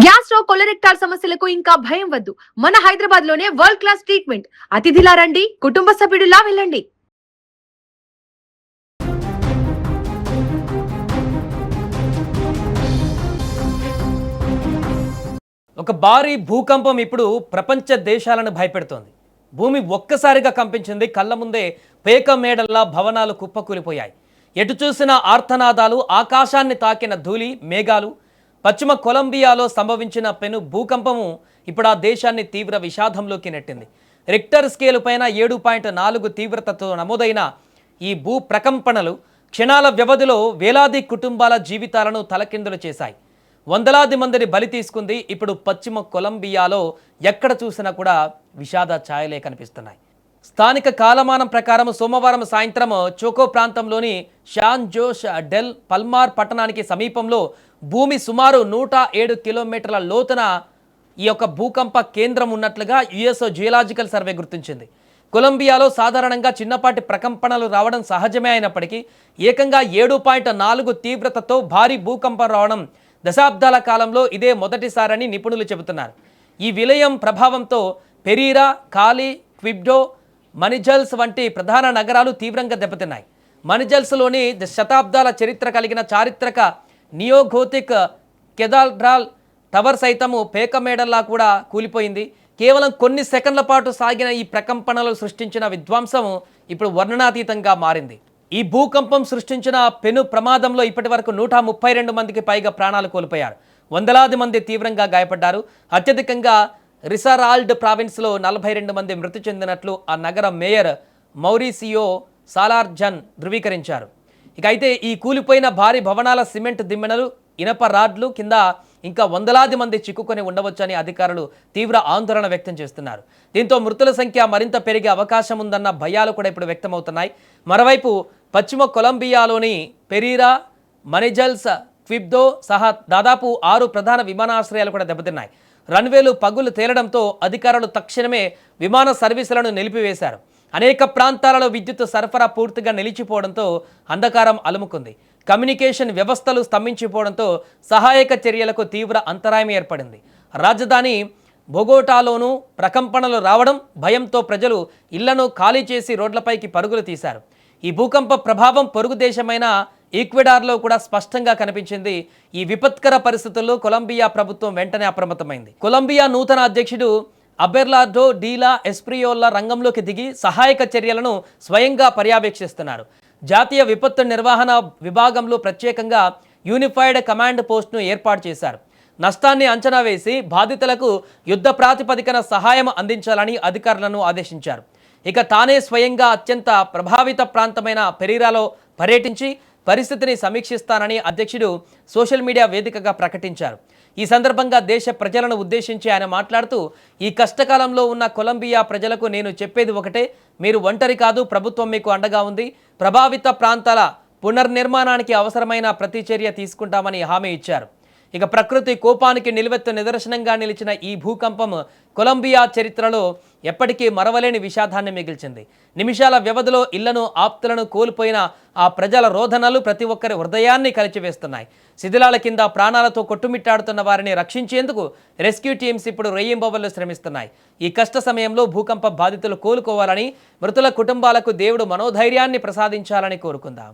Gas stove కొలరెక్టాల్ సమస్యలకు ఇంకా భయం వద్దు. మన హైదరాబాద్ లోనే వరల్డ్ క్లాస్ ట్రీట్మెంట్. అతిథిలా రండి, కుటుంబ సభ్యుడిలా వెళ్ళండి. ఒక భారీ భూకంపం ఇప్పుడు ప్రపంచ దేశాలను భయపెడుతోంది. భూమి ఒక్కసారిగా కంపించింది. కళ్ళ ముందే పేక మేడల్లా భవనాలు కుప్పకూలిపోయాయి. ఎటు చూసిన ఆర్తనాదాలు, ఆకాశాన్ని తాకిన ధూళి మేఘాలు. పశ్చిమ కొలంబియాలో సంభవించిన పెను భూకంపము ఇప్పుడు ఆ దేశాన్ని తీవ్ర విషాదంలోకి నెట్టింది. రిక్టర్ స్కేలు పైన 7.4 తీవ్రతతో నమోదైన ఈ భూ ప్రకంపనలు క్షణాల వ్యవధిలో వేలాది కుటుంబాల జీవితాలను తలకిందులు చేశాయి. వందలాది మందిని బలి తీసుకుంది. ఇప్పుడు పశ్చిమ కొలంబియాలో ఎక్కడ చూసినా కూడా విషాద ఛాయలే కనిపిస్తున్నాయి. స్థానిక కాలమానం ప్రకారం సోమవారం సాయంత్రం చోకో ప్రాంతంలోని షాన్ జోష్ డెల్ పల్మార్ పట్టణానికి సమీపంలో భూమి సుమారు 107 కిలోమీటర్ల లోతున ఈ యొక్క భూకంప కేంద్రం ఉన్నట్లుగా యుఎస్ జియోలాజికల్ సర్వే గుర్తించింది. కొలంబియాలో సాధారణంగా చిన్నపాటి ప్రకంపనలు రావడం సహజమే అయినప్పటికీ ఏకంగా 7.4 తీవ్రతతో భారీ భూకంపం రావడం దశాబ్దాల కాలంలో ఇదే మొదటిసారని నిపుణులు చెబుతున్నారు. ఈ విలయం ప్రభావంతో పెరీరా, కాలి, క్విబ్డో, మనిజల్స్ వంటి ప్రధాన నగరాలు తీవ్రంగా దెబ్బతిన్నాయి. మనిజల్స్లోని శతాబ్దాల చరిత్ర కలిగిన చారిత్రక నియోగోతిక్ కెథాడ్రల్ టవర్ సైతము పేకమేడల్లా కూడా కూలిపోయింది. కేవలం కొన్ని సెకండ్ల పాటు సాగిన ఈ ప్రకంపనలు సృష్టించిన విధ్వంసం ఇప్పుడు వర్ణనాతీతంగా మారింది. ఈ భూకంపం సృష్టించిన పెను ప్రమాదంలో ఇప్పటి వరకు 132 మందికి పైగా ప్రాణాలు కోల్పోయారు. వందలాది మంది తీవ్రంగా గాయపడ్డారు. అత్యధికంగా రిసరాల్డ్ ప్రావిన్స్లో 42 మంది మృతి చెందినట్లు ఆ నగర మేయర్ మౌరిసియో సాలార్జన్ ధృవీకరించారు. ఇక అయితే ఈ కూలిపోయిన భారీ భవనాల సిమెంట్ దిమ్మెనలు, ఇనప రాడ్లు కింద ఇంకా వందలాది మంది చిక్కుకొని ఉండవచ్చని అధికారులు తీవ్ర ఆందోళన వ్యక్తం చేస్తున్నారు. దీంతో మృతుల సంఖ్య మరింత పెరిగే అవకాశం ఉందన్న భయాలు కూడా ఇప్పుడు వ్యక్తమవుతున్నాయి. మరోవైపు పశ్చిమ కొలంబియాలోని పెరీరా, మనిజల్స్, క్విబ్డో సహా దాదాపు 6 ప్రధాన విమానాశ్రయాలు కూడా దెబ్బతిన్నాయి. రన్వేలు పగులు తేలడంతో అధికారులు తక్షణమే విమాన సర్వీసులను నిలిపివేశారు. అనేక ప్రాంతాలలో విద్యుత్ సరఫరా పూర్తిగా నిలిచిపోవడంతో అంధకారం అలుముకుంది. కమ్యూనికేషన్ వ్యవస్థలు స్తంభించిపోవడంతో సహాయక చర్యలకు తీవ్ర అంతరాయం ఏర్పడింది. రాజధాని బొగోటాలోనూ ప్రకంపనలు రావడం భయంతో ప్రజలు ఇళ్లను ఖాళీ చేసి రోడ్లపైకి పరుగులు తీశారు. ఈ భూకంప ప్రభావం పొరుగు దేశమైన ఈక్వెడార్లో కూడా స్పష్టంగా కనిపించింది. ఈ విపత్కర పరిస్థితుల్లో కొలంబియా ప్రభుత్వం వెంటనే అప్రమత్తమైంది. కొలంబియా నూతన అధ్యక్షుడు అబెర్లార్డో డీలా ఎస్ప్రియోల్లా రంగంలోకి దిగి సహాయక చర్యలను స్వయంగా పర్యవేక్షిస్తున్నారు. జాతీయ విపత్తు నిర్వహణ విభాగంలో ప్రత్యేకంగా యూనిఫైడ్ కమాండ్ పోస్ట్ను ఏర్పాటు చేశారు. నష్టాన్ని అంచనా వేసి బాధితులకు యుద్ధ ప్రాతిపదికన సహాయం అందించాలని అధికారులను ఆదేశించారు. ఇక తానే స్వయంగా అత్యంత ప్రభావిత ప్రాంతమైన పెరీరాలో పర్యటించి పరిస్థితిని సమీక్షిస్తానని అధ్యక్షుడు సోషల్ మీడియా వేదికగా ప్రకటించారు. ఈ సందర్భంగా దేశ ప్రజలను ఉద్దేశించి ఆయన మాట్లాడుతూ, ఈ కష్టకాలంలో ఉన్న కొలంబియా ప్రజలకు నేను చెప్పేది ఒకటే, మీరు ఒంటరి కాదు, ప్రభుత్వం మీకు అండగా ఉంది. ప్రభావిత ప్రాంతాల పునర్నిర్మాణానికి అవసరమైన ప్రతి చర్య తీసుకుంటామని హామీ ఇచ్చారు. ఇక ప్రకృతి కోపానికి నిలువెత్తు నిదర్శనంగా నిలిచిన ఈ భూకంపం కొలంబియా చరిత్రలో ఎప్పటికీ మరవలేని విషాదాన్ని మిగిల్చింది. నిమిషాల వ్యవధిలో ఇళ్లను, ఆప్తులను కోల్పోయిన ఆ ప్రజల రోదనలు ప్రతి ఒక్కరి హృదయాన్ని కలిచివేస్తున్నాయి. శిథిలాల కింద ప్రాణాలతో కొట్టుమిట్టాడుతున్న వారిని రక్షించేందుకు రెస్క్యూ టీమ్స్ ఇప్పుడు రెయ్యింబవళ్లు శ్రమిస్తున్నాయి. ఈ కష్ట సమయంలో భూకంప బాధితులు కోలుకోవాలని, మృతుల కుటుంబాలకు దేవుడు మనోధైర్యాన్ని ప్రసాదించాలని కోరుకుందాం.